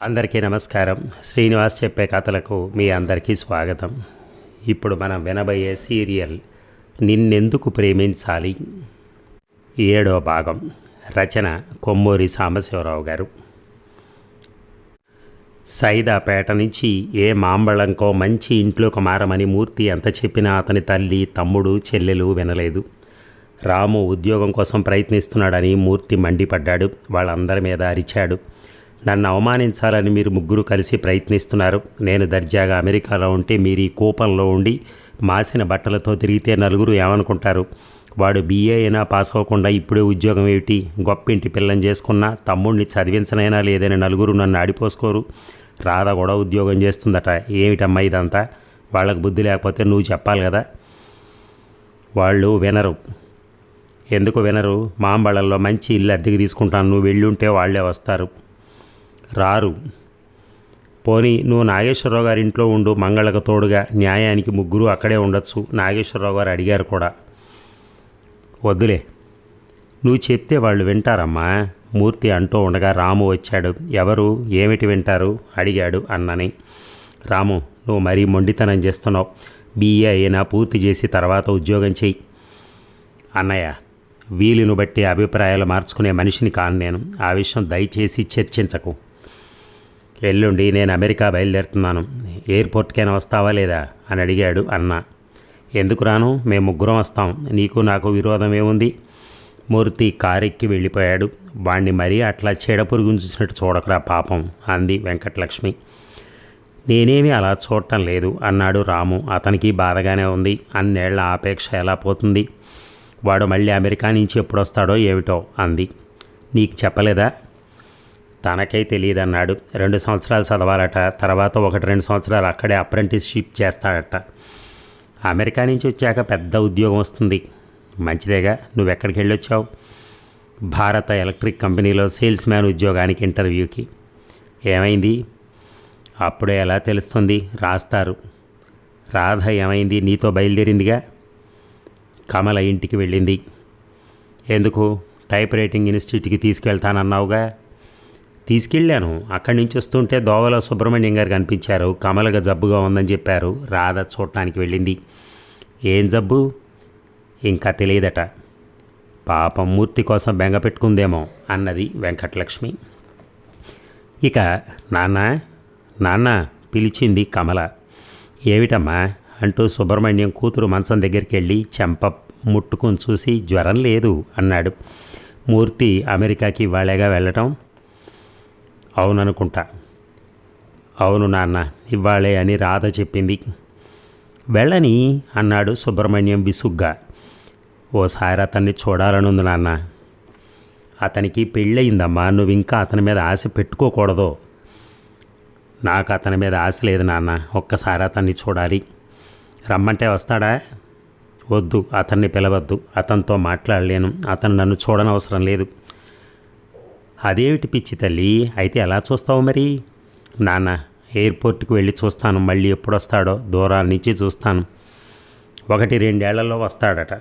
అందరికీ నమస్కారం. శ్రీనివాస్ చెప్పే కథలకు మీ అందరికీ స్వాగతం. ఇప్పుడు మనం వినబోయే సీరియల్ నిన్నెందుకు ప్రేమించాలి 7వ భాగం. రచన కొమ్మూరి సాంబశివరావు గారు. సైదాపేట నుంచి ఏ మాంబళంకో మంచి ఇంట్లోకి మారమని మూర్తి ఎంత చెప్పినా అతని తల్లి, తమ్ముడు, చెల్లెలు వినలేదు. రాము ఉద్యోగం కోసం ప్రయత్నిస్తున్నాడని మూర్తి మండిపడ్డాడు. వాళ్ళందరి మీద అరిచాడు. నన్ను అవమానించాలని మీరు ముగ్గురు కలిసి ప్రయత్నిస్తున్నారు. నేను దర్జాగా అమెరికాలో ఉంటే మీరు ఈ కూపంలో ఉండి మాసిన బట్టలతో తిరిగితే నలుగురు ఏమనుకుంటారు? వాడు BA అయినా పాస్ అవ్వకుండా ఇప్పుడే ఉద్యోగం ఏమిటి? గొప్పింటి పిల్లని చేసుకున్నా తమ్ముడిని చదివించనైనా లేదని నలుగురు నన్ను ఆడిపోసుకోరు. రాధ కూడా ఉద్యోగం చేస్తుందట. ఏమిటమ్మా ఇదంతా? వాళ్ళకు బుద్ధి లేకపోతే నువ్వు చెప్పాలి కదా. వాళ్ళు వినరు. ఎందుకు వినరు? మాంబళంలో మంచి ఇల్లు అద్దెకి తీసుకుంటాను, నువ్వు వెళ్ళుంటే వాళ్ళే వస్తారు. రారు. పోనీ నువ్వు నాగేశ్వరరావు గారి ఇంట్లో ఉండు, మంగళకు తోడుగా. న్యాయానికి ముగ్గురు అక్కడే ఉండొచ్చు. నాగేశ్వరరావు గారు అడిగారు కూడా. వద్దులే, నువ్వు చెప్తే వాళ్ళు వింటారమ్మా. మూర్తి అంటూ ఉండగా రాము వచ్చాడు. ఎవరు? ఏమిటి వింటారు అడిగాడు అన్నని. రాము, నువ్వు మరీ మొండితనం చేస్తున్నావు. BA అయినా పూర్తి చేసి తర్వాత ఉద్యోగం చెయ్యి. అన్నయ్య, వీలును బట్టి అభిప్రాయాలు మార్చుకునే మనిషిని కాను నేను. ఆ విషయం దయచేసి చర్చించకు. ఎల్లుండి నేను అమెరికా బయలుదేరుతున్నాను. ఎయిర్పోర్ట్కైనా వస్తావా లేదా అని అడిగాడు అన్న. ఎందుకు రాను? మేము ముగ్గురం వస్తాం. నీకు నాకు విరోధం ఏముంది? మూర్తి కారెక్కి వెళ్ళిపోయాడు. వాణ్ణి మరీ అట్లా చీడపురుగును చూసినట్టు చూడకరా పాపం అంది వెంకటలక్ష్మి. నేనేమీ అలా చూడటం లేదు అన్నాడు రాము. అతనికి బాధగానే ఉంది. అన్నేళ్ల ఆపేక్ష ఎలా పోతుంది? వాడు మళ్ళీ అమెరికా నుంచి ఎప్పుడొస్తాడో ఏమిటో అంది. నీకు చెప్పలేదా? తనకై తెలియదన్నాడు. 2 సంవత్సరాలు చదవాలట. తర్వాత 1-2 సంవత్సరాలు అక్కడే అప్రెంటిస్షిప్ చేస్తాడట. అమెరికా నుంచి వచ్చాక పెద్ద ఉద్యోగం వస్తుంది. మంచిదేగా. నువ్వెక్కడికి వెళ్ళొచ్చావు? భారత ఎలక్ట్రిక్ కంపెనీలో సేల్స్ మ్యాన్ ఉద్యోగానికి ఇంటర్వ్యూకి. ఏమైంది? అప్పుడే ఎలా తెలుస్తుంది? రాస్తారు. రాధ ఏమైంది? నీతో బయలుదేరిందిగా. కమల ఇంటికి వెళ్ళింది. ఎందుకు? టైప్ రైటింగ్ ఇన్స్టిట్యూట్కి తీసుకెళ్తానన్నావుగా. తీసుకెళ్ళాను. అక్కడి నుంచి వస్తుంటే దోవలో సుబ్రహ్మణ్యం గారు కనిపించారు. కమలగా జబ్బుగా ఉందని చెప్పారు. రాధ చూడటానికి వెళ్ళింది. ఏం జబ్బు? ఇంకా తెలియదట. పాపం మూర్తి కోసం బెంగ పెట్టుకుందేమో అన్నది వెంకటలక్ష్మి. ఇక నాన్న పిలిచింది కమల. ఏమిటమ్మా అంటూ సుబ్రహ్మణ్యం కూతురు మంచం దగ్గరికి వెళ్ళి చెంప ముట్టుకుని చూసి జ్వరం లేదు అన్నాడు. మూర్తి అమెరికాకి ఇవాళేగా వెళ్ళటం? అవుననుకుంటా. అవును నాన్న, ఇవ్వాళే అని రాధ చెప్పింది. వెళ్ళని అన్నాడు సుబ్రహ్మణ్యం విసుగ్గా. ఓసారి అతన్ని చూడాలనుంది నాన్న. అతనికి పెళ్ళయిందమ్మా. నువ్వు ఇంకా అతని మీద ఆశ పెట్టుకోకూడదు. నాకు అతని మీద ఆశ లేదు నాన్న. ఒక్కసారి అతన్ని చూడాలి. రమ్మంటే వస్తాడా? వద్దు, అతన్ని పిలవద్దు. అతనితో మాట్లాడలేను. అతను నన్ను చూడనవసరం లేదు. అదేమిటి పిచ్చి తల్లి? అయితే ఎలా చూస్తావు మరి? నాన్న, ఎయిర్పోర్ట్కి వెళ్ళి చూస్తాను. మళ్ళీ ఎప్పుడు వస్తాడో దూరాల నుంచి చూస్తాను. 1-2 ఏళ్లలో వస్తాడట.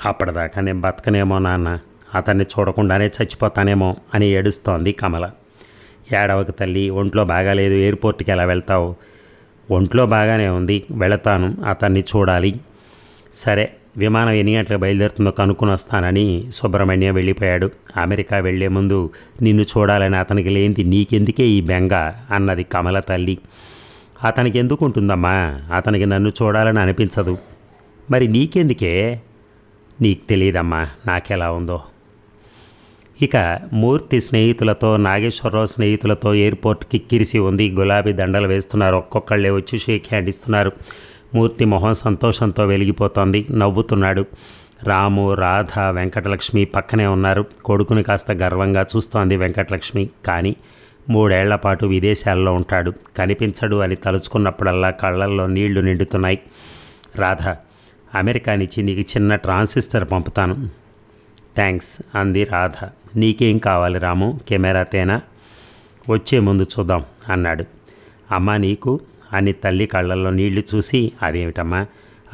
అప్పటిదాకా నేను బతకనేమో నాన్న. అతన్ని చూడకుండానే చచ్చిపోతానేమో అని ఏడుస్తోంది కమల. ఏడవక తల్లి, ఒంట్లో బాగాలేదు. ఎయిర్పోర్ట్కి ఎలా వెళ్తావు? ఒంట్లో బాగానే ఉంది. వెళతాను. అతన్ని చూడాలి. సరే, విమానం ఎన్ని గంటలకు బయలుదేరుతుందో కనుక్కొని వస్తానని సుబ్రహ్మణ్యం వెళ్ళిపోయాడు. అమెరికా వెళ్లే ముందు నిన్ను చూడాలని అతనికి లేనిది నీకెందుకే ఈ బెంగ అన్నది కమల తల్లి. అతనికి ఎందుకు ఉంటుందమ్మా? అతనికి నన్ను చూడాలని అనిపించదు. మరి నీకెందుకే? నీకు తెలియదమ్మా నాకెలా ఉందో. ఇక మూర్తి స్నేహితులతో, నాగేశ్వరరావు స్నేహితులతో ఎయిర్పోర్ట్ కిక్కిరిసి ఉంది. గులాబీ దండలు వేస్తున్నారు. ఒక్కొక్కళ్ళే వచ్చి షేక్ హ్యాండ్ ఇస్తున్నారు. మూర్తి మొహం సంతోషంతో వెలిగిపోతోంది. నవ్వుతున్నాడు. రాము, రాధ, వెంకటలక్ష్మి పక్కనే ఉన్నారు. కొడుకుని కాస్త గర్వంగా చూస్తోంది వెంకటలక్ష్మి. కానీ 3 ఏళ్ల పాటు విదేశాల్లో ఉంటాడు. కనిపించడు అని తలుచుకున్నప్పుడల్లా కళ్ళల్లో నీళ్లు నిండుతున్నాయి. రాధ, అమెరికా నుంచి నీకు చిన్న ట్రాన్సిస్టర్ పంపుతాను. థ్యాంక్స్ అంది రాధ. నీకేం కావాలి రాము? కెమెరా తేనా? వచ్చే ముందు చూద్దాం అన్నాడు. అమ్మా నీకు అని తల్లి కళ్ళల్లో నీళ్లు చూసి, అదేమిటమ్మా,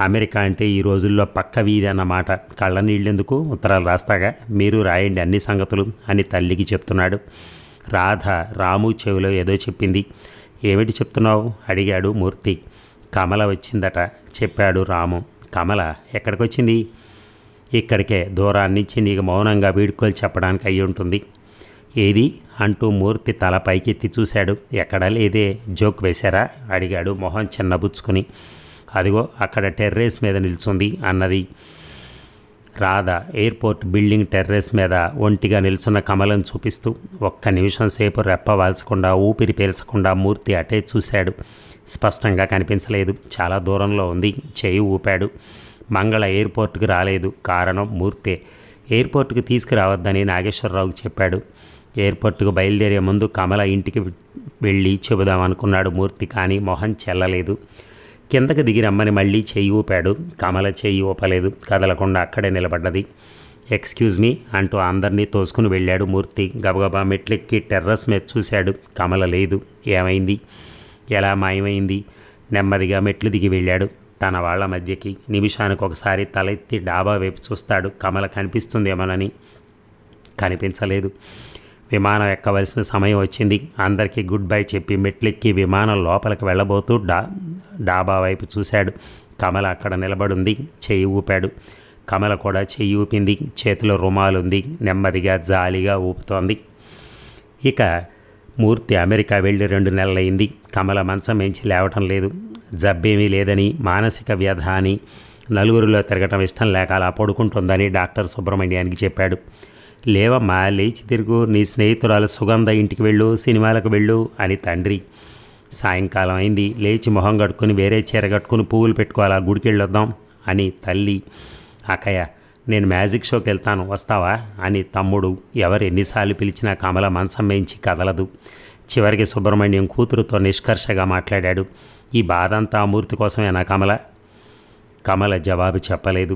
అమెరికా అంటే ఈ రోజుల్లో పక్క వీధి అన్నమాట. కళ్ళ నీళ్ళెందుకు? ఉత్తరాలు రాస్తాగా. మీరు రాయండి అన్ని సంగతులు అని తల్లికి చెప్తున్నాడు. రాధ రాము చెవిలో ఏదో చెప్పింది. ఏమిటి చెప్తున్నావు అడిగాడు మూర్తి. కమల వచ్చిందట చెప్పాడు రాము. కమల ఎక్కడికొచ్చింది? ఇక్కడికే, దూరాన్నించి నీకు మౌనంగా వీడ్కోలు చెప్పడానికి అయ్యి ఉంటుంది. ఏది అంటూ మూర్తి తల పైకెత్తి చూశాడు. ఎక్కడా లేదే. జోక్ వేశారా అడిగాడు మొహం చిన్నబుచ్చుకుని. అదిగో అక్కడ టెర్రేస్ మీద నిల్చుంది అన్నది రాధ ఎయిర్పోర్ట్ బిల్డింగ్ టెర్రస్ మీద ఒంటిగా నిల్చున్న కమలను చూపిస్తూ. ఒక్క నిమిషం సేపు రెప్పవాల్చకుండా ఊపిరి పీల్చకుండా మూర్తి అటే చూశాడు. స్పష్టంగా కనిపించలేదు, చాలా దూరంలో ఉంది. చేయి ఊపాడు. మంగళ ఎయిర్పోర్ట్కి రాలేదు. కారణం మూర్తే. ఎయిర్పోర్ట్కి తీసుకురావద్దని నాగేశ్వరరావుకి చెప్పాడు. ఎయిర్పోర్ట్కు బయలుదేరే ముందు కమల ఇంటికి వెళ్ళి చెబుదామనుకున్నాడు మూర్తి. కానీ మొహం చెల్లలేదు. కిందకి దిగి రమ్మని మళ్ళీ చెయ్యి ఊపాడు. కమల చెయ్యి ఊపలేదు, కదలకుండా అక్కడే నిలబడ్డది. ఎక్స్క్యూజ్ మీ అంటూ అందరినీ తోసుకుని వెళ్ళాడు మూర్తి. గబగబా మెట్లెక్కి టెర్రస్ మీద చూశాడు. కమల లేదు. ఏమైంది? ఎలా మాయమైంది? నెమ్మదిగా మెట్లు దిగి వెళ్ళాడు తన వాళ్ల మధ్యకి. నిమిషానికి ఒకసారి తలెత్తి డాబా వైపు చూస్తాడు. కమల కనిపిస్తుందేమోనని. కనిపించలేదు. విమానం ఎక్కవలసిన సమయం వచ్చింది. అందరికీ గుడ్ బై చెప్పి మెట్లెక్కి విమానం లోపలికి వెళ్ళబోతూ డాబా వైపు చూశాడు. కమల అక్కడ నిలబడుంది. చెయ్యి ఊపాడు. కమల కూడా చెయ్యి ఊపింది. చేతిలో రుమాలుంది. నెమ్మదిగా జాలిగా ఊపుతోంది. ఇక మూర్తి అమెరికా వెళ్ళి 2 నెలలైంది. కమల మంచం మించి లేవటం లేదు. జబ్బేమీ లేదని, మానసిక వ్యధ అని, నలుగురిలో తిరగటం ఇష్టం లేక అలా పడుకుంటుందని డాక్టర్ సుబ్రహ్మణ్యానికి చెప్పాడు. లేవమ్మా, లేచి తిరుగు, నీ స్నేహితురాలు సుగంధ ఇంటికి వెళ్ళు, సినిమాలకు వెళ్ళు అని తండ్రి. సాయంకాలం అయింది. లేచి మొహం కట్టుకుని వేరే చీర కట్టుకుని పువ్వులు పెట్టుకోవాలా, గుడికి వెళ్ళొద్దాం అని తల్లి. అక్కయ్య, నేను మ్యాజిక్ షోకి వెళ్తాను, వస్తావా అని తమ్ముడు. ఎవరు ఎన్నిసార్లు పిలిచినా కమల మంచం వేయించి కదలదు. చివరికి సుబ్రహ్మణ్యం కూతురుతో నిష్కర్షగా మాట్లాడాడు. ఈ బాధ అంతా మూర్తి కోసమేనా కమల? కమల జవాబు చెప్పలేదు.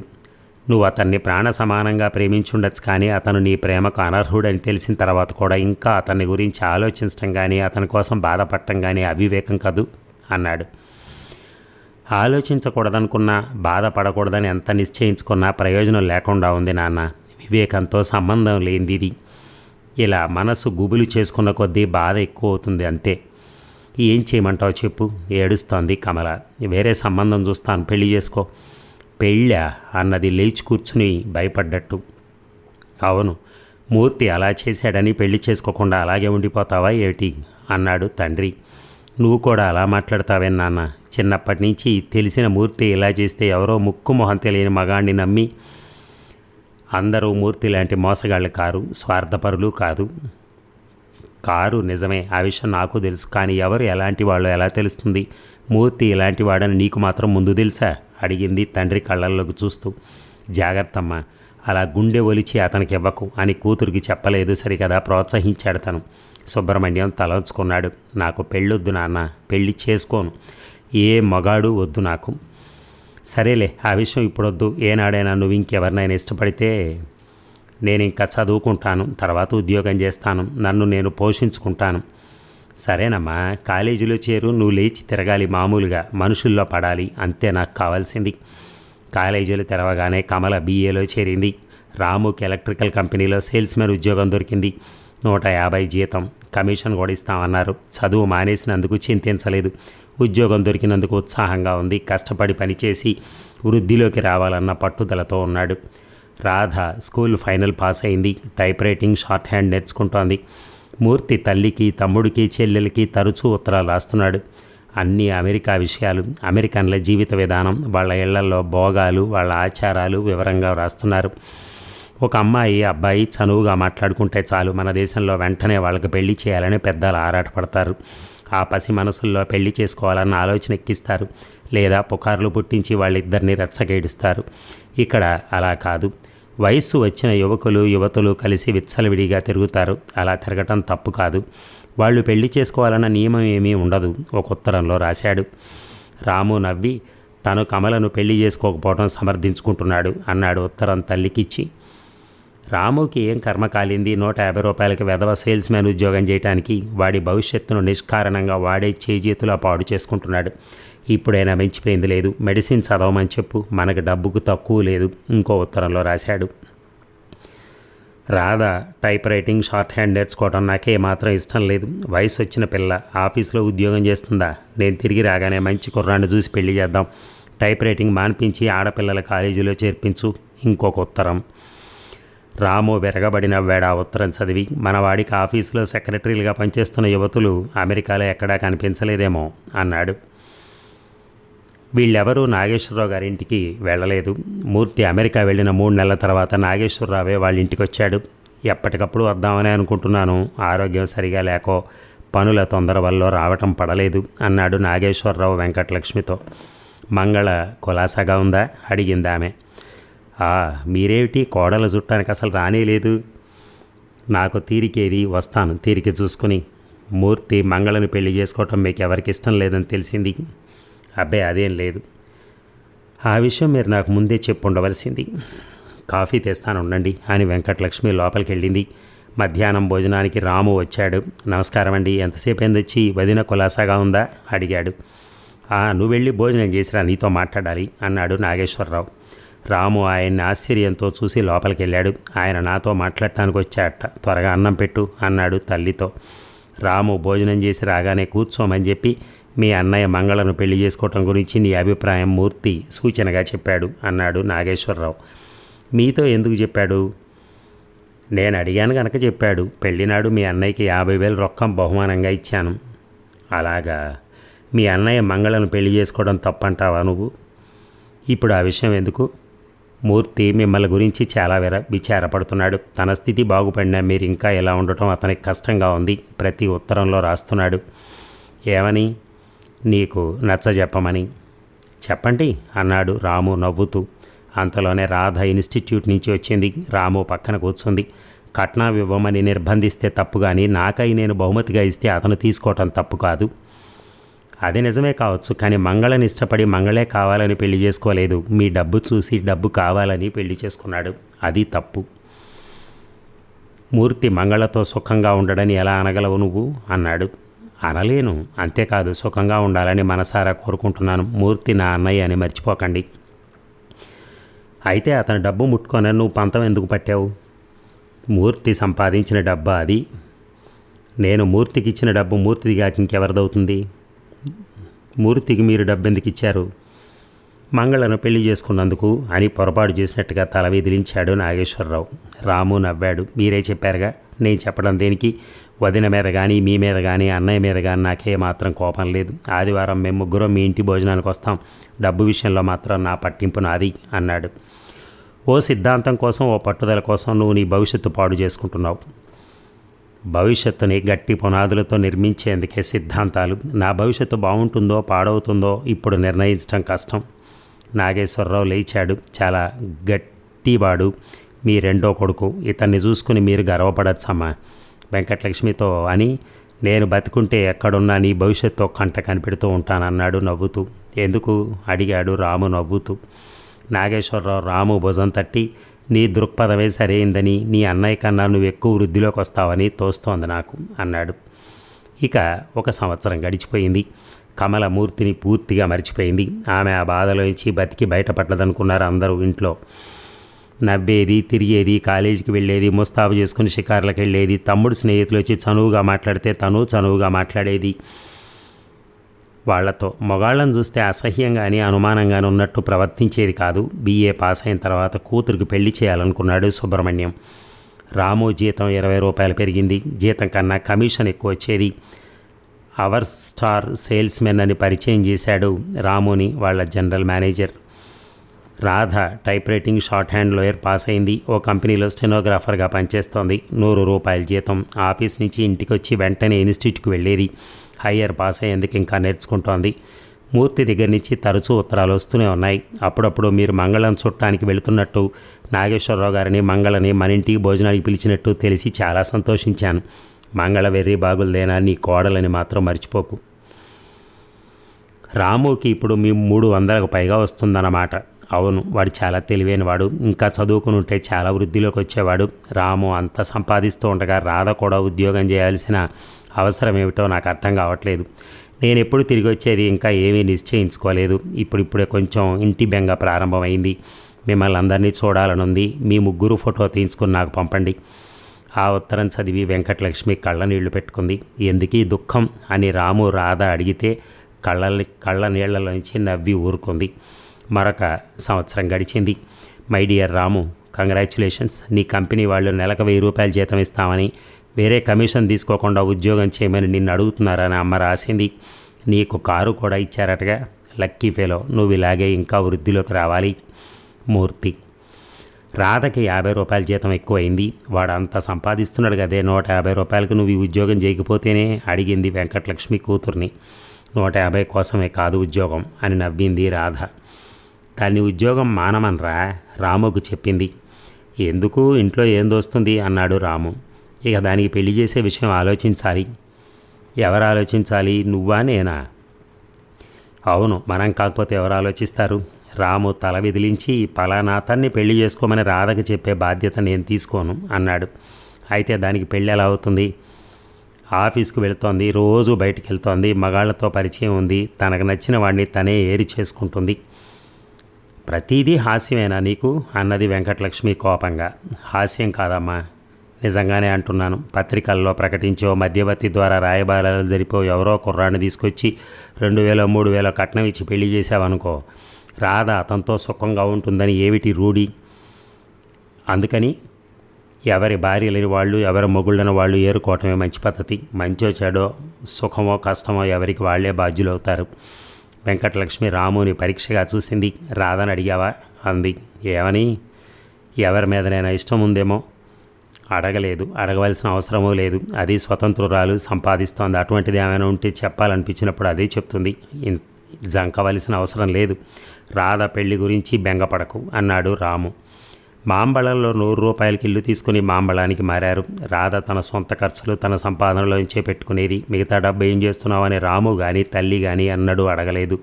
నువ్వు అతన్ని ప్రాణ సమానంగా ప్రేమించుండొచ్చు, కానీ అతను నీ ప్రేమకు అనర్హుడని తెలిసిన తర్వాత కూడా ఇంకా అతన్ని గురించి ఆలోచించడం కానీ అతని కోసం బాధపడటం కానీ అవివేకం కదూ అన్నాడు. ఆలోచించకూడదనుకున్నా, బాధపడకూడదని ఎంత నిశ్చయించుకున్నా ప్రయోజనం లేకుండా ఉంది నాన్న. వివేకంతో సంబంధం లేనిది ఇది. ఇలా మనసు గుబులు చేసుకున్న కొద్దీ బాధ ఎక్కువ అవుతుంది, అంతే. ఏం చేయమంటావు చెప్పు? ఏడుస్తోంది కమల. వేరే సంబంధం చూస్తాను, పెళ్లి చేసుకో. పెళ్ళా అన్నది లేచి కూర్చుని భయపడ్డట్టు. అవును, మూర్తి అలా చేశాడని పెళ్లి చేసుకోకుండా అలాగే ఉండిపోతావా ఏమిటి అన్నాడు తండ్రి. నువ్వు కూడా అలా మాట్లాడతావే నాన్న? చిన్నప్పటి నుంచి తెలిసిన మూర్తి ఇలా చేస్తే ఎవరో ముక్కు మొహం తెలియని మగాణ్ణి నమ్మి. అందరూ మూర్తి లాంటి మోసగాళ్ళు కారు, స్వార్థపరులు కాదు. కారు నిజమే, ఆ విషయం నాకు తెలుసు. కానీ ఎవరు ఎలాంటి వాళ్ళు ఎలా తెలుస్తుంది? మూర్తి ఇలాంటి వాడని నీకు మాత్రం ముందు తెలుసా అడిగింది తండ్రి కళ్ళల్లోకి చూస్తూ. జాగ్రత్తమ్మా, అలా గుండె ఒలిచి అతనికి ఇవ్వకు అని కూతురికి చెప్పలేదు సరికదా, ప్రోత్సహించాడు తను. సుబ్రహ్మణ్యం తలంచుకున్నాడు. నాకు పెళ్ళొద్దు నాన్న, పెళ్ళి చేసుకోను, ఏ మగాడు వద్దు నాకు. సరేలే, ఆ విషయం ఇప్పుడొద్దు. ఏనాడైనా నువ్వు ఇంకెవరినైనా ఇష్టపడితే నేను ఇంకా చదువుకుంటాను, తర్వాత ఉద్యోగం చేస్తాను, నన్ను నేను పోషించుకుంటాను. సరేనమ్మా, కాలేజీలో చేరు, నువ్వు లేచి తిరగాలి, మామూలుగా మనుషుల్లో పడాలి, అంతే నాకు కావాల్సింది. కాలేజీలు తెరవగానే కమల BAలో చేరింది. రాముకి ఎలక్ట్రికల్ కంపెనీలో సేల్స్మెన్ ఉద్యోగం దొరికింది. 150 జీతం, కమిషన్ కూడా ఇస్తామన్నారు. చదువు మానేసినందుకు చింతించలేదు. ఉద్యోగం దొరికినందుకు ఉత్సాహంగా ఉంది. కష్టపడి పనిచేసి వృద్ధిలోకి రావాలన్న పట్టుదలతో ఉన్నాడు. రాధ స్కూల్ ఫైనల్ పాస్ అయింది. టైప్ రైటింగ్, షార్ట్ హ్యాండ్ నేర్చుకుంటోంది. మూర్తి తల్లికి, తమ్ముడికి, చెల్లెలకి తరచూ ఉత్తరాలు రాస్తున్నాడు. అన్నీ అమెరికా విషయాలు, అమెరికన్ల జీవిత విధానం, వాళ్ళ ఇళ్లల్లో భోగాలు, వాళ్ళ ఆచారాలు వివరంగా రాస్తున్నారు. ఒక అమ్మాయి, అబ్బాయి చనువుగా మాట్లాడుకుంటే చాలు, మన దేశంలో వెంటనే వాళ్ళకి పెళ్లి చేయాలని పెద్దలు ఆరాటపడతారు. ఆ పసి మనసుల్లో పెళ్లి చేసుకోవాలన్న ఆలోచన ఎక్కిస్తారు, లేదా పుకార్లు పుట్టించి వాళ్ళిద్దరిని రెచ్చగేడుస్తారు. ఇక్కడ అలా కాదు. వయస్సు వచ్చిన యువకులు, యువతులు కలిసి విచ్చలవిడిగా తిరుగుతారు. అలా తిరగటం తప్పు కాదు. వాళ్ళు పెళ్లి చేసుకోవాలన్న నియమం ఏమీ ఉండదు, ఒక ఉత్తరంలో రాశాడు. రాము నవ్వి తను కమలను పెళ్లి చేసుకోకపోవడం సమర్థించుకుంటున్నాడు అన్నాడు ఉత్తరం తల్లికిచ్చి. రాముకి ఏం కర్మ కాలింది 150 రూపాయలకి వెధవ సేల్స్మెన్ ఉద్యోగం చేయడానికి? వాడి భవిష్యత్తును నిష్కారణంగా వాడే చేజేతులా పాడు చేసుకుంటున్నాడు. ఇప్పుడైనా మించిపోయింది లేదు, మెడిసిన్ చదవమని చెప్పు, మనకు డబ్బుకు తక్కువ లేదు, ఇంకో ఉత్తరంలో రాశాడు. Radha type writing short hand నేర్చుకోవడం నాకే మాత్రం ఇష్టం లేదు. వయసు వచ్చిన పిల్ల ఆఫీస్లో ఉద్యోగం చేస్తుందా? నేను తిరిగి రాగానే మంచి కుర్రాన్ని చూసి పెళ్లి చేద్దాం. టైప్ రైటింగ్ మాన్పించి ఆడపిల్లల కాలేజీలో చేర్పించు. ఇంకొక ఉత్తరం. రాము విరగబడిన వేడ ఉత్తరం చదివి, మనవాడికి ఆఫీసులో సెక్రటరీలుగా పనిచేస్తున్న యువతులు అమెరికాలో ఎక్కడా కనిపించలేదేమో అన్నాడు. వీళ్ళెవరూ నాగేశ్వరరావు గారింటికి వెళ్ళలేదు. మూర్తి అమెరికా వెళ్ళిన 3 నెలల తర్వాత నాగేశ్వరరావే వాళ్ళ ఇంటికి వచ్చాడు. ఎప్పటికప్పుడు వద్దామని అనుకుంటున్నాను, ఆరోగ్యం సరిగా లేకో పనుల తొందర వల్ల రావటం పడలేదు అన్నాడు నాగేశ్వరరావు వెంకటలక్ష్మితో. మంగళ కులాసాగా ఉందా అడిగింది ఆమె. మీరేమిటి కోడలు చుట్టానికి అసలు రానేలేదు. నాకు తీరికేది, వస్తాను తీరిక చూసుకుని. మూర్తి మంగళని పెళ్లి చేసుకోవటం మీకు ఎవరికి ఇష్టం లేదని తెలిసింది. అబ్బాయి అదేం లేదు. ఆ విషయం మీరు నాకు ముందే చెప్పు ఉండవలసింది. కాఫీ తెస్తాను ఉండండి అని వెంకటలక్ష్మి లోపలికి వెళ్ళింది. మధ్యాహ్నం భోజనానికి రాము వచ్చాడు. నమస్కారం అండి, ఎంతసేపు అయింది వచ్చి? వదిన కులాసాగా ఉందా అడిగాడు. నువ్వు వెళ్ళి భోజనం చేసిరా, నీతో మాట్లాడాలి అన్నాడు నాగేశ్వరరావు. రాము ఆయన్ని ఆశ్చర్యంతో చూసి లోపలికి వెళ్ళాడు. ఆయన నాతో మాట్లాడటానికి వచ్చాడట, త్వరగా అన్నం పెట్టు అన్నాడు తల్లితో. రాము భోజనం చేసి రాగానే కూర్చోమని చెప్పి, మీ అన్నయ్య మంగళను పెళ్లి చేసుకోవటం గురించి నీ అభిప్రాయం మూర్తి సూచనగా చెప్పాడు అన్నాడు నాగేశ్వరరావు. మీతో ఎందుకు చెప్పాడు? నేను అడిగాను కనుక చెప్పాడు. పెళ్ళినాడు మీ అన్నయ్యకి 50,000 రొక్కం బహుమానంగా ఇచ్చాను. అలాగా? మీ అన్నయ్య మంగళను పెళ్లి చేసుకోవడం తప్పంటావా నువ్వు? ఇప్పుడు ఆ విషయం ఎందుకు? మూర్తి మిమ్మల్ని గురించి చాలా విచారపడుతున్నాడు. తన స్థితి బాగుపడినా మీరు ఇంకా ఎలా ఉండటం అతనికి కష్టంగా ఉంది. ప్రతి ఉత్తరంలో రాస్తున్నాడు. ఏమని? నీకు నచ్చజెప్పమని. చెప్పండి అన్నాడు రాము నవ్వుతూ. అంతలోనే రాధ ఇన్స్టిట్యూట్ నుంచి వచ్చింది. రాము పక్కన కూర్చుంది. కట్నం ఇవ్వమని నిర్బంధిస్తే తప్పు, కానీ నాకై నేను బహుమతిగా ఇస్తే అతను తీసుకోవటం తప్పు కాదు. అది నిజమే కావచ్చు, కానీ మంగళని ఇష్టపడి మంగళే కావాలని పెళ్లి చేసుకోలేదు. మీ డబ్బు చూసి డబ్బు కావాలని పెళ్లి చేసుకున్నాడు. అది తప్పు. మూర్తి మంగళతో సుఖంగా ఉండడని ఎలా అనగలవు నువ్వు అన్నాడు. అనలేను, అంతేకాదు సుఖంగా ఉండాలని మనసారా కోరుకుంటున్నాను. మూర్తి నా అన్నయ్య అని మర్చిపోకండి. అయితే అతని డబ్బు ముట్టుకొని నువ్వు పంతం ఎందుకు పట్టావు? మూర్తి సంపాదించిన డబ్బా అది. నేను మూర్తికి ఇచ్చిన డబ్బు మూర్తిదిగా ఇంకెవరిదవుతుంది? మూర్తికి మీరు డబ్బు ఎందుకు ఇచ్చారు? మంగళను పెళ్లి చేసుకున్నందుకు అని పొరపాటు చేసినట్టుగా తల విదిలించాడు నాగేశ్వరరావు. రాము నవ్వాడు. మీరే చెప్పారుగా, నేను చెప్పడం దేనికి? వదిన మీద కానీ మీ మీద కానీ అన్నయ్య మీద కానీ నాకే మాత్రం కోపం లేదు. ఆదివారం మేము ముగ్గురం మీ ఇంటి భోజనానికి వస్తాం. డబ్బు విషయంలో మాత్రం నా పట్టింపు నాది అన్నాడు. ఓ సిద్ధాంతం కోసం, ఓ పట్టుదల కోసం నువ్వు నీ భవిష్యత్తు పాడు చేసుకుంటున్నావు. భవిష్యత్తుని గట్టి పునాదులతో నిర్మించేందుకే సిద్ధాంతాలు. నా భవిష్యత్తు బాగుంటుందో పాడవుతుందో ఇప్పుడు నిర్ణయించడం కష్టం. నాగేశ్వరరావు లేచాడు. చాలా గట్టివాడు మీ రెండో కొడుకు. ఇతన్ని చూసుకుని మీరు గర్వపడచ్చమ్మా వెంకటలక్ష్మితో అని. నేను బతికుంటే ఎక్కడున్నా నీ భవిష్యత్తు కంట కనిపెడుతూ ఉంటానన్నాడు నవ్వుతూ. ఎందుకు అడిగాడు రాము నవ్వుతూ. నాగేశ్వరరావు రాము భుజం తట్టి, నీ దృక్పథమే సరైందని, నీ అన్నయ్య కన్నా నువ్వు ఎక్కువ వృద్ధిలోకి వస్తావని తోస్తోంది నాకు అన్నాడు. ఇక 1 సంవత్సరం గడిచిపోయింది. కమల మూర్తిని పూర్తిగా మర్చిపోయింది. ఆమె ఆ బాధలోంచి బతికి బయటపడ్డదనుకున్నారు అందరూ ఇంట్లో. నవ్వేది, తిరిగేది, కాలేజీకి వెళ్ళేది, ముస్తాబు చేసుకుని షికార్లకు వెళ్ళేది. తమ్ముడు స్నేహితులు వచ్చి చనువుగా మాట్లాడితే తను చనువుగా మాట్లాడేది వాళ్లతో. మొగాళ్ళని చూస్తే అసహ్యంగాని అనుమానంగాని ఉన్నట్టు ప్రవర్తించేది కాదు. BA పాస్ అయిన తర్వాత కూతురికి పెళ్లి చేయాలనుకున్నాడు సుబ్రహ్మణ్యం. రాము జీతం 20 రూపాయలు పెరిగింది. జీతం కన్నా కమిషన్ ఎక్కువ వచ్చేది. అవర్ స్టార్ సేల్స్మెన్ అని పరిచయం చేశాడు రాముని వాళ్ళ general manager. Radha type writing short hand lower pass అయింది. ఓ కంపెనీలో స్టెనోగ్రాఫర్గా పనిచేస్తోంది. 100 రూపాయల జీతం. ఆఫీస్ నుంచి ఇంటికి వచ్చి వెంటనే ఇన్స్టిట్యూట్కి వెళ్ళేది. హయ్యర్ పాస్ అయ్యేందుకు ఇంకా నేర్చుకుంటోంది. మూర్తి దగ్గర నుంచి తరచూ ఉత్తరాలు వస్తూనే ఉన్నాయి. అప్పుడప్పుడు మీరు మంగళం చుట్టానికి వెళుతున్నట్టు, నాగేశ్వరరావు గారిని మంగళని మన ఇంటికి భోజనానికి పిలిచినట్టు తెలిసి చాలా సంతోషించాను. మంగళ వెర్రి బాగులదేనా, నీ కోడలని మాత్రం మర్చిపోకు. రాముకి ఇప్పుడు మీ 300కు పైగా వస్తుందన్నమాట. అవును, వాడు చాలా తెలివైనవాడు. ఇంకా చదువుకుని ఉంటే చాలా వృద్ధిలోకి వచ్చేవాడు. రాము అంత సంపాదిస్తూ ఉండగా రాధ కూడా ఉద్యోగం చేయాల్సిన అవసరం ఏమిటో నాకు అర్థం కావట్లేదు. నేను ఎప్పుడు తిరిగి వచ్చేది ఇంకా ఏమీ నిశ్చయించుకోలేదు. ఇప్పుడిప్పుడే కొంచెం ఇంటి బెంగ ప్రారంభమైంది. మిమ్మల్ని అందరినీ చూడాలనుంది. మీ ముగ్గురు ఫోటో తీయించుకుని నాకు పంపండి. ఆ ఉత్తరం చదివి వెంకటలక్ష్మి కళ్ళ నీళ్లు పెట్టుకుంది. ఎందుకీ దుఃఖం అని రాము రాధ అడిగితే కళ్ళ నీళ్లలోంచి నవ్వి ఊరుకుంది. మరొక సంవత్సరం గడిచింది. My dear Ramu, congratulations. నీ కంపెనీ వాళ్ళు నెలకు 1000 రూపాయలు జీతం ఇస్తామని, వేరే కమిషన్ తీసుకోకుండా ఉద్యోగం చేయమని నిన్ను అడుగుతున్నారని అమ్మ రాసింది. నీకు కారు కూడా ఇచ్చారటగా. లక్కీ ఫెలో, నువ్వు ఇలాగే ఇంకా వృద్ధిలోకి రావాలి. మూర్తి. రాధకి 50 రూపాయల జీతం ఎక్కువైంది. వాడు అంత సంపాదిస్తున్నాడు కదే, 150 రూపాయలకు నువ్వు ఈ ఉద్యోగం చేయకపోతేనే అడిగింది వెంకటలక్ష్మి కూతుర్ని. 150 కోసమే కాదు ఉద్యోగం అని నవ్వింది రాధ. దాన్ని ఉద్యోగం మానమనరా రాముకు చెప్పింది. ఎందుకు, ఇంట్లో ఏం దోస్తుంది అన్నాడు రాము. ఇక దానికి పెళ్లి చేసే విషయం ఆలోచించాలి. ఎవరు ఆలోచించాలి, నువ్వా నేనా? అవును, మనం కాకపోతే ఎవరు ఆలోచిస్తారు? రాము తల విదిలించి, పలానా అతన్ని పెళ్లి చేసుకోమని రాధకి చెప్పే బాధ్యత నేను తీసుకోను అన్నాడు. అయితే దానికి పెళ్ళి ఎలా అవుతుంది? ఆఫీస్కి వెళుతోంది, రోజు బయటికి వెళ్తోంది, మగాళ్లతో పరిచయం ఉంది, తనకు నచ్చిన వాడిని తనే ఏరి చేసుకుంటుంది. ప్రతిదీ హాస్యమేనా నీకు అన్నది వెంకటలక్ష్మి కోపంగా. హాస్యం కాదమ్మా, నిజంగానే అంటున్నాను. పత్రికల్లో ప్రకటించో, మధ్యవర్తి ద్వారా రాయబారాలు జరిపో ఎవరో కుర్రాన్ని తీసుకొచ్చి 2000 3000 కట్నం ఇచ్చి పెళ్లి చేసావనుకో, రాధ అతనితో సుఖంగా ఉంటుందని ఏమిటి రూఢి? అందుకని ఎవరి భార్యలేని వాళ్ళు, ఎవరి మొగుళ్ళని వాళ్ళు ఏరుకోవటమే మంచి పద్ధతి. మంచో చెడో, సుఖమో కష్టమో ఎవరికి వాళ్లే బాధ్యులవుతారు. వెంకటలక్ష్మి రాముని పరీక్షగా చూసింది. రాధని అడిగావా అంది. ఏమని? ఎవరి మీదనైనా ఇష్టం ఉందేమో. అడగలేదు, అడగవలసిన అవసరమూ లేదు. అది స్వతంత్రురాలు, సంపాదిస్తోంది. అటువంటిది ఏమైనా ఉంటే చెప్పాలనిపించినప్పుడు అదే చెప్తుంది. జంకవలసిన అవసరం లేదు. రాధ పెళ్లి గురించి బెంగపడకు అన్నాడు రాము. మాంబళంలో 100 రూపాయలకి ఇల్లు తీసుకుని మాంబళానికి మారారు. రాధ తన సొంత ఖర్చులు తన సంపాదనలోంచే పెట్టుకునేది. మిగతా డబ్బు ఏం చేస్తున్నావని రాము కానీ తల్లి కానీ అన్నడు అడగలేదు.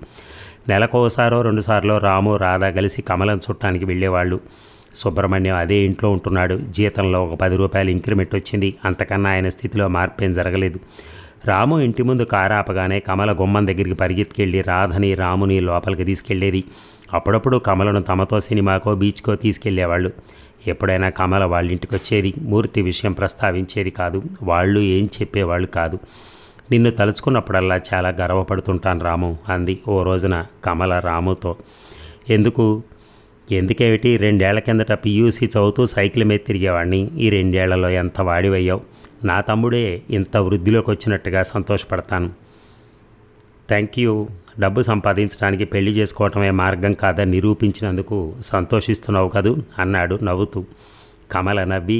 నెలకోసారో 2 సార్లు రాము రాధ కలిసి కమలం చుట్టానికి వెళ్ళేవాళ్ళు. సుబ్రహ్మణ్యం అదే ఇంట్లో ఉంటున్నాడు. జీతంలో ఒక 10 రూపాయలు ఇంక్రిమెంట్ వచ్చింది. అంతకన్నా ఆయన స్థితిలో మార్పేం జరగలేదు. రాము ఇంటి ముందు కారు ఆపగానే కమల గుమ్మం దగ్గరికి పరిగెత్తుకెళ్ళి రాధని రాముని లోపలికి తీసుకెళ్లేది. అప్పుడప్పుడు కమలను తమతో సినిమాకో బీచ్కో తీసుకెళ్లేవాళ్ళు. ఎప్పుడైనా కమల వాళ్ళ ఇంటికి వచ్చేది. మూర్తి విషయం ప్రస్తావించేది కాదు. వాళ్ళు ఏం చెప్పేవాళ్ళు కాదు. నిన్ను తలుచుకున్నప్పుడల్లా చాలా గర్వపడుతుంటాను రాము అంది ఓ రోజున కమల రాముతో. ఎందుకేమిటి, 2 ఏళ్ల కిందట PUC చదువుతూ సైకిల్ మీద తిరిగేవాడిని. ఈ 2 ఏళ్లలో ఎంత వాడివయ్యావు. నా తమ్ముడే ఇంత వృద్ధిలోకి వచ్చినట్టుగా సంతోషపడతాను. Thank you. డబ్బు సంపాదించడానికి పెళ్లి చేసుకోవటమే మార్గం కాదని నిరూపించినందుకు సంతోషిస్తున్నావు కదూ అన్నాడు నవ్వుతూ. కమల నవ్వి,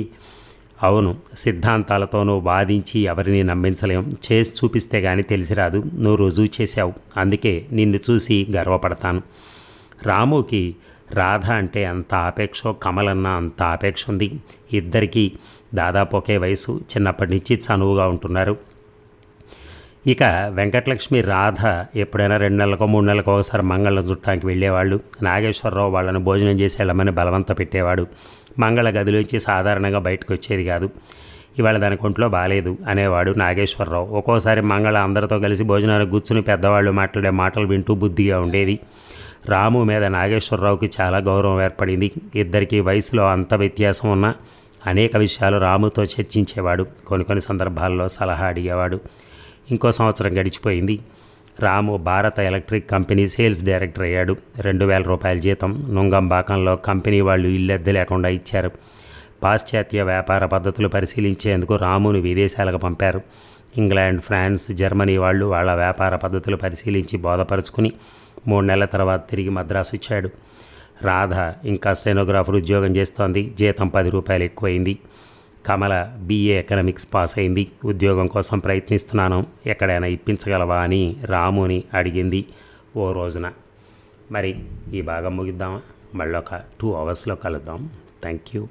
అవును, సిద్ధాంతాలతోనూ వాదించి ఎవరిని నమ్మించలేం. చేసి చూపిస్తే కానీ తెలిసిరాదు. నువ్వు రుజువు చేశావు. అందుకే నిన్ను చూసి గర్వపడతాను. రాముకి రాధ అంటే అంత ఆపేక్షో, కమలన్న అంత ఆపేక్ష ఉంది. ఇద్దరికీ దాదాపు ఒకే వయసు. చిన్నప్పటి నుంచి చనువుగా ఉంటున్నారు. ఇక వెంకటలక్ష్మి రాధ ఎప్పుడైనా 2 నెలలకో 3 నెలలకో ఒకసారి మంగళం చుట్టానికి వెళ్ళేవాళ్ళు. నాగేశ్వరరావు వాళ్ళని భోజనం చేసి వెళ్ళమని బలవంత పెట్టేవాడు. మంగళ గదిలోంచి సాధారణంగా బయటకు వచ్చేది కాదు. ఇవాళ దాని ఒంట్లో బాగాలేదు అనేవాడు నాగేశ్వరరావు. ఒక్కోసారి మంగళ అందరితో కలిసి భోజనానికి కూర్చుని పెద్దవాళ్ళు మాట్లాడే మాటలు వింటూ బుద్ధిగా ఉండేది. రాము మీద నాగేశ్వరరావుకి చాలా గౌరవం ఏర్పడింది. ఇద్దరికీ వయసులో అంత వ్యత్యాసం ఉన్నా అనేక విషయాలు రాముతో చర్చించేవాడు. కొన్ని సందర్భాల్లో సలహా అడిగేవాడు. ఇంకో సంవత్సరం గడిచిపోయింది. రాము భారత ఎలక్ట్రిక్ కంపెనీ సేల్స్ డైరెక్టర్ అయ్యాడు. 2000 రూపాయల జీతం. నుంగంబాకంలో కంపెనీ వాళ్ళు ఇల్లెద్దు లేకుండా ఇచ్చారు. పాశ్చాత్య వ్యాపార పద్ధతులు పరిశీలించేందుకు రామును విదేశాలకు పంపారు. ఇంగ్లాండ్, ఫ్రాన్స్, జర్మనీ వాళ్ళు వాళ్ళ వ్యాపార పద్ధతులు పరిశీలించి బోధపరుచుకుని 3 నెలల తర్వాత తిరిగి మద్రాసు ఇచ్చాడు. రాధ ఇంకా స్టెనోగ్రాఫర్ ఉద్యోగం చేస్తోంది. జీతం 10 రూపాయలు ఎక్కువైంది. కమల BA ఎకనామిక్స్ పాస్ అయింది. ఉద్యోగం కోసం ప్రయత్నిస్తున్నాను, ఎక్కడైనా ఇప్పించగలవా అని రాముని అడిగింది ఓ రోజున. మరి ఈ భాగం ముగిద్దామా? మళ్ళీ ఒక 2 అవర్స్లో కలుద్దాం. Thank you.